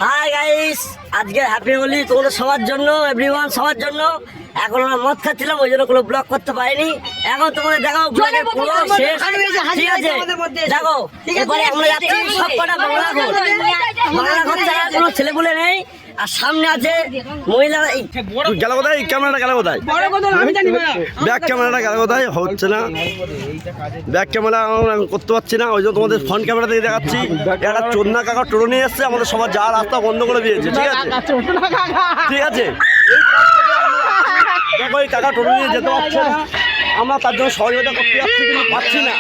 Hi guys, আজকে happy Holi তোমাদের সবার জন্য, এভরিওয়ান সবার জন্য। এখন আমরা মদ খাচ্ছিলাম, ওই জন্য কোনো ব্লগ করতে পারিনি। এখন তোমাদের দেখাও ব্লগের পুরো শেষ, ঠিক আছে? দেখো, এরপরে আমরা যাচ্ছি সব কটা বাংলা ঘর। বাংলা ঘর ছাড়া কোনো ছেলেপুলে নেই। আর সামনে আছে মহিলারা। গেল কোথায় ক্যামেরাটা, গেল কোথায় ব্যাক ক্যামেরাটা, গেল কোথায়? হচ্ছে না, ব্যাক ক্যামেরা করতে পারছি না, ওই জন্য তোমাদের ফ্রন্ট ক্যামেরা দিয়ে দেখাচ্ছি। একটা চোদনা কাকা টোটো নিয়ে এসছে, আমাদের সবার যাওয়ার রাস্তা বন্ধ করে দিয়েছে, ঠিক আছে? ঠিক আছে, দেখো এই কাকা টোটো নিয়ে যেতে পারছে না, আমরা তার জন্য সহযোগিতা করতে যাচ্ছি, কিন্তু পাচ্ছি না।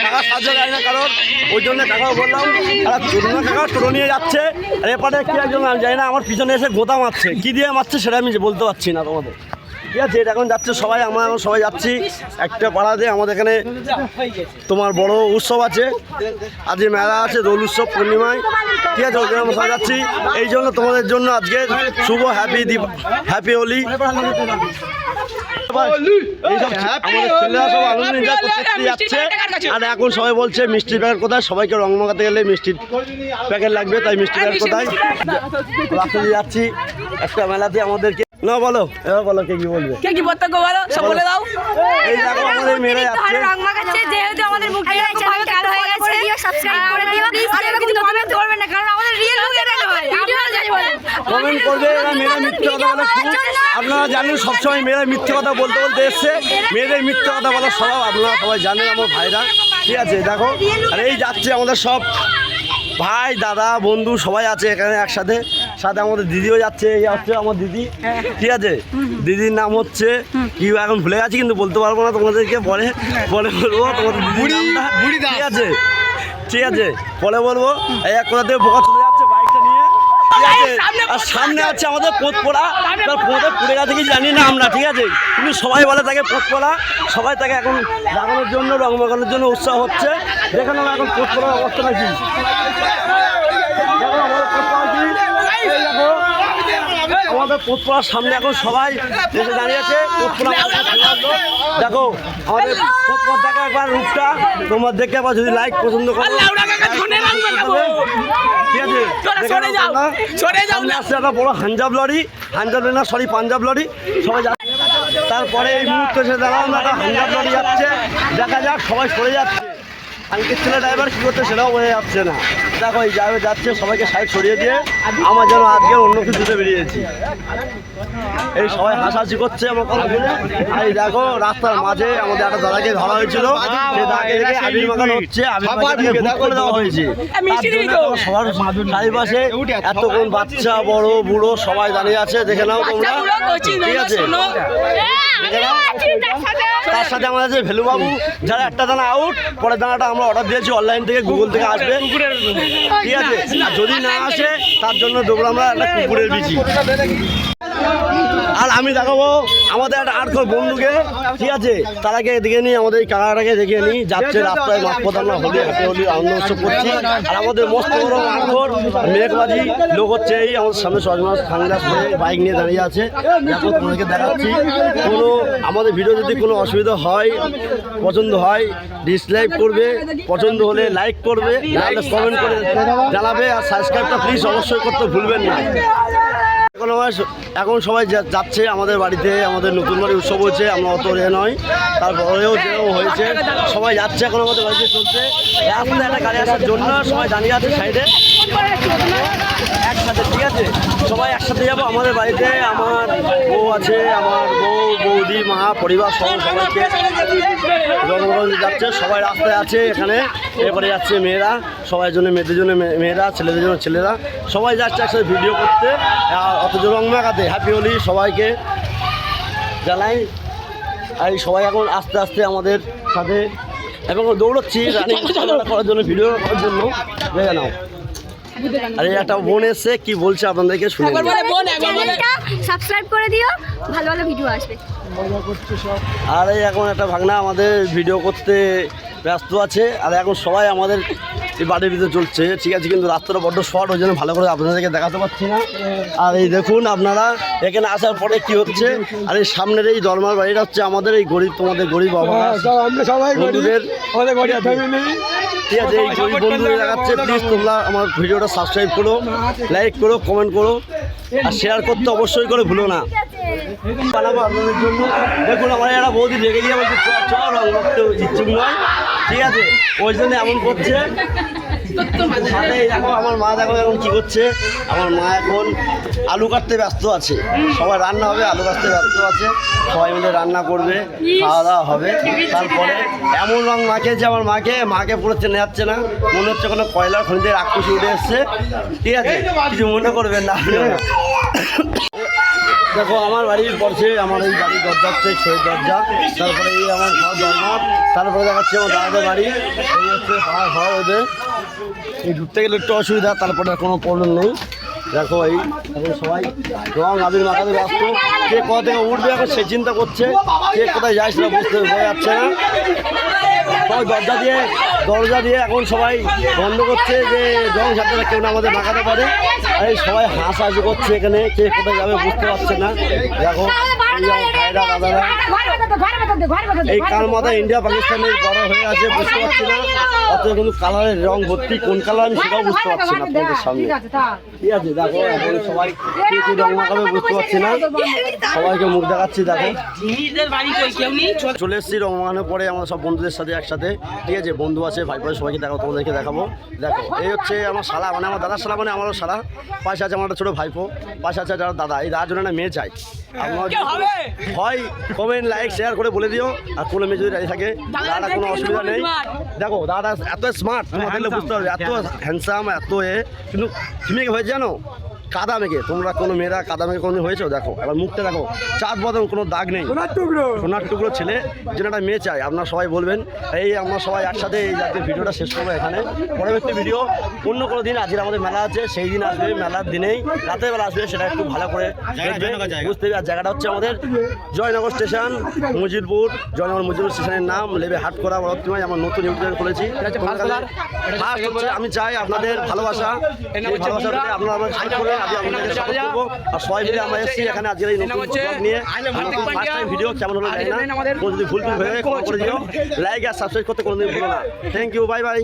কাকা সাহায্য যায় না কারণ, ওই জন্য কাকাও বললাম একটা চোদনা কাকা টোটো নিয়ে যাচ্ছে। আর এরপরে কি একজন আমি জানি না, আমার পিছনে এসে গোদা মারছে, কী দিয়ে মারছে সেটা আমি বলতে পারছি না তোমাদের, ঠিক আছে? এটা এখন যাচ্ছে সবাই, আমরা এখন সবাই যাচ্ছি একটা পাড়াতে। আমাদের এখানে তোমার বড় উৎসব আছে, আজকে মেলা আছে, দোল উৎসব পূর্ণিমায়, ঠিক আছে? ওই জন্য আমরা সবাই যাচ্ছি। এই জন্য তোমাদের জন্য আজকে শুভ হ্যাপি হোলি। আর এখন সবাই বলছে মিষ্টির প্যাকেট কোথায়, সবাইকে রং মাখাতে গেলে মিষ্টির প্যাকেট লাগবে, তাই মিষ্টির প্যাকেট কোথায় রাস্তা দিয়ে যাচ্ছি একটা মেলাতে আমাদেরকে। না বলো, এবার বলো কে কি বলবে, কে কি বলতে বলো, সব বলে দাও। এই দেখো আমাদের মেয়েরা যাচ্ছে, রং মাখাচ্ছে, যেহেতু আমাদের মুখে খুব কালো হয়ে গেছে, সাবস্ক্রাইব করে দিও। আর কিন্তু কমেন্ট করবেন না, কারণ আমাদের রিয়েল লুকে দেখা হয়, আপনারা যাই বলেন কমেন্ট করবে। এরা মেয়েরা মিথ্যে কথা বলে, আপনারা জানেন সবসময় মেয়েরা মিথ্যে কথা বলতে বলতে এসছে, মেয়েদের মিথ্যে কথা বলার স্বভাব আপনারা সবাই জানেন, আমার ভাইরা, ঠিক আছে? দেখো, আর এই যাচ্ছে আমাদের সব ভাই দাদা বন্ধু সবাই আছে এখানে একসাথে, সাথে আমাদের দিদিও যাচ্ছে, এই হচ্ছে আমার দিদি, ঠিক আছে? দিদির নাম হচ্ছে কি এখন ভুলে গেছি, কিন্তু বলতে পারবো না তোমাদেরকে, পরে পরে বলবো তোমাদের দিদির নামটা, ঠিক আছে? ঠিক আছে, পরে বলবো। এই এক কোথা থেকে বোকা চলে যাচ্ছে বাইকটা নিয়ে, ঠিক আছে? আর সামনে আছে আমাদের পোতপোড়া, তার পোতে পুড়ে গেছে কি জানি না আমরা, ঠিক আছে? কিন্তু সবাই বলে তাকে পোতপোড়া, সবাই তাকে এখন লাগানোর জন্য রং মাখানোর জন্য উৎসাহ হচ্ছে। দেখেন আমরা এখন পোতপোড়ার অবস্থাটা কি, আমাদের পোতপোড়ার সামনে এখন সবাই এসে দাঁড়িয়েছে। পোতপোড়া দেখো আমাদের পোতপোড়া, দেখো একবার রূপটা তোমার দেখে, আবার যদি লাইক পছন্দ করো, ঠিক আছে? সামনে আসছে একটা বড় হাঞ্জাব লরি, পাঞ্জাব লরি, সবাই যাচ্ছে। তারপরে এই মুহূর্তে এসে দাঁড়ানো একটা হাঞ্জাব লরি যাচ্ছে, দেখা যাক, সবাই সরে যাচ্ছে। আঙ্কের ছেলে ড্রাইভার কী করতে সেটাও বোঝা যাচ্ছে না। দেখো এই ড্রাইভার যাচ্ছে, সবাইকে সাইড সরিয়ে দিয়ে আমার যেন আজকে অন্য কিছুতে বেরিয়েছি। এই সবাই হাসাহাসি করছে আমার কথা শুনে। আর এই দেখো রাস্তার মাঝে আমাদের একটা দাদাকে ধরা হয়েছিল, সেই দাদাকে দেখে আবির মাখানো হচ্ছে, আবির করে দেওয়া হয়েছে। সবার চারিপাশে এতক্ষণ বাচ্চা বড় বুড়ো সবাই দাঁড়িয়ে আছে, দেখে নাও তোমরা, ঠিক আছে? তার সাথে আমাদের যে ভেলুবাবু, যারা একটা দানা আউট, পরের দানাটা আমরা অর্ডার দিয়েছি অনলাইন থেকে, গুগল থেকে আসবে, ঠিক আছে? আর যদি না আসে তার জন্য দেবো আমরা একটা কুকুরের বিচি। আর আমি দেখাবো আমাদের একটা আটকর বন্ধুকে, ঠিক আছে? তার আগে দেখে নিই, আমাদের এই কাকাটাকে দেখে নিই, যাচ্ছে রাস্তায় মাঝপথে আমরা হোলি আনন্দ উৎসব করছি। আর আমাদের মস্ত বড় আটকর মেঘবাজি লোক হচ্ছে, এই আমাদের সামনে সজমাস সানগ্লাস পরে বাইক নিয়ে দাঁড়িয়ে আছে। দেখো তোমাদেরকে দেখাচ্ছি, কোনো আমাদের ভিডিও যদি কোনো অসুবিধা হয়, পছন্দ হয় ডিসলাইক করবে, পছন্দ হলে লাইক করবে, নাহলে কমেন্ট করে জানাবে। আর সাবস্ক্রাইবটা প্লিজ অবশ্যই করতে ভুলবেন না। এখন সবাই যাচ্ছে আমাদের বাড়িতে, আমাদের নতুন বাড়ি উৎসব হয়েছে, আমরা অত নয়, তারপরেও যেও হয়েছে সবাই যাচ্ছে এখন আমাদের বাড়িতে চলছে। রাস্তায় একটা গাড়ি আসার জন্য সবাই দাঁড়িয়ে আছে সাইডে একসাথে, ঠিক আছে? সবাই একসাথে যাবো আমাদের বাড়িতে। আমার বউ আছে, আমার বৌদি মা পরিবার সহ সবাইকে জন্মগ্রহণ যাচ্ছে, সবাই রাস্তায় আছে এখানে। এরপরে যাচ্ছে মেয়েরা, সবাই জন্য মেয়েদের জন্য মেয়েরা, ছেলেদের জন্য ছেলেরা, সবাই যাচ্ছে একসাথে ভিডিও করতে, অথচ রং মাখাতে। হ্যাপি হোলি সবাইকে জানাই। আর সবাই এখন আস্তে আস্তে আমাদের সাথে এবং দৌড়চ্ছি রানিং করার জন্য, ভিডিও করার জন্য, দেখে নাও। আরে একটা বোন এসছে, কি বলছে আপনাদেরকে শুনে। সাবস্ক্রাইব করে দিও, ভালো ভালো ভিডিও আসবে। আর এই এখন একটা ভাগনা আমাদের ভিডিও করতে ব্যস্ত আছে। আর এখন সবাই আমাদের এই বাড়ির ভিতরে চলছে, ঠিক আছে, কিন্তু রাস্তাটা বড্ড শর্ট, ওই জন্য ভালো করে আপনাদেরকে দেখাতে পারছি না। আর এই দেখুন আপনারা এখানে আসার পরে কি হচ্ছে, আর এই সামনের এই দরমার বাড়িটা হচ্ছে আমাদের এই গরিব, তোমাদের গরিব আমরা সবাই বন্ধুদের, আমাদের বাড়ি ফ্যামিলি। ঠিক আছে, এই গরিব বন্ধুদের দেখাচ্ছে। প্লিজ তোমরা আমার ভিডিওটা সাবস্ক্রাইব করো, লাইক করো, কমেন্ট করো, আর শেয়ার করতে অবশ্যই করে ভুলো না। বানাবো আপনাদের জন্য। দেখুন আমার একটা বৌদি লেগে গিয়ে বলছে চ রং মাখতে ইচ্ছুক নয়, ঠিক আছে, ওই জন্য এমন করছে। সাথে এই দেখো আমার মা, দেখো এখন কি করছে। আমার মা এখন আলু কাটতে ব্যস্ত আছে, সবাই রান্না হবে, আলু কাটতে ব্যস্ত আছে, সবাই মিলে রান্না করবে, খাওয়া দাওয়া হবে। তারপরে এমন রং মাখেছে আমার মাকে পুরো চেনে যাচ্ছে না, মনে হচ্ছে কোনো কয়লার খনিতে রাক্ষসী উঠে এসছে, ঠিক আছে, কিছু মনে করবেন না। দেখো আমার বাড়ির পড়ছে, আমার এই বাড়ির দরজা হচ্ছে শহীদ দরজা, তারপরে এই আমার ঘর দরজা, তারপরে দেখাচ্ছে আমার দাদাদের বাড়ি, এই হচ্ছে ঘর ওদের। এই ঢুকতে গেলে একটু অসুবিধা, তারপরে কোনো প্রবলেম নেই। দেখো এই এখন সবাই রং আবির মাখাতে ব্যস্ত, কে কোথা থেকে উঠবে এখন সে চিন্তা করছে, কে কোথায় যায় সেটা বুঝতে বোঝা যাচ্ছে না। সবাই দরজা দিয়ে এখন সবাই বন্ধ করছে যে রং যাতে কেউ না আমাদের মাখাতে পারে। আর এই সবাই হাসাহাসি করছে, এখানে কে কোথায় যাবে বুঝতে পারছে না। দেখো এই আমার ভাইরা দাদারা, এই কার মাথায় ইন্ডিয়া পাকিস্তানের বড় হয়ে আছে বুঝতে পারছি না, অত কিন্তু কালারের রং ভর্তি, কোন কালার আমি সেটাও বুঝতে পারছি না আপনাদের সামনে, ঠিক আছে। দেখো এখন সবাই কে কি রং মাখাবে বুঝতে পারছি না, সবাইকে মুখ দেখাচ্ছি। দেখো চলে এসেছি রং মাখানোর পরে আমার সব বন্ধুদের সাথে একসাথে, ঠিক আছে, বন্ধু আছে, ভাই ভাই সবাইকে দেখাবো, তোমাদেরকে দেখাবো। দেখো এই হচ্ছে আমার শালা, মানে আমার দাদার শালা, মানে আমারও শালা, পাশে আছে আমার একটা ছোটো ভাইপো, পাশে আছে যারা দাদা, এই দাদার জন্য একটা মেয়ে চাই। আপনার হয় কমেন্ট লাইক শেয়ার করে বলে দিও, আর কোনো মেয়ে যদি দাঁড়িয়ে থাকে দাদা কোনো অসুবিধা নেই। দেখো দাদা এত স্মার্ট, তোমার দেখলে বুঝতে পারবে, এত হ্যান্ডসাম, এত কিন্তু তুমি হয়েছে জানো কাদা মেঘে, তোমরা কোনো মেয়েরা কাদা মেঘে কোনো হয়েছো? দেখো এবার মুখটা দেখো, চাঁদ বদন কোনো দাগ নেই, সোনার টুকরো ছেলে, যেন একটা মেয়ে চাই। আপনারা সবাই বলবেন, এই আমরা সবাই একসাথে এই জাতীয় ভিডিওটা শেষ করবো এখানে। পরবর্তী ভিডিও অন্য কোনো দিন, আজকে আমাদের মেলা আছে সেই দিন আসবে, মেলার দিনেই রাতের বেলা আসবে, সেটা একটু ভালো করে বুঝতে হবে। আর জায়গাটা হচ্ছে আমাদের জয়নগর স্টেশন, মজিলপুর, জয়নগর মজিলপুর স্টেশনের নাম লেবে হাট করা বর্তমানে আমার নতুন ইউটিউব চ্যানেল খুলেছি। আমি চাই আপনাদের ভালোবাসা, ভালোবাসা আপনারা আমার সাইড করে আমি আপনাদের সাপোর্ট করবো। আর সবাই মিলে আমরা এসেছি এখানে আজকে এই নতুন ব্লগ নিয়ে, ফার্স্ট টাইম ভিডিও কেমন হলো জানি না, যদি ভুল হয়ে ক্ষমা করে দিও, লাইক আর সাবস্ক্রাইব করতে কোনোদিন ভুলো না। Thank you, bye by.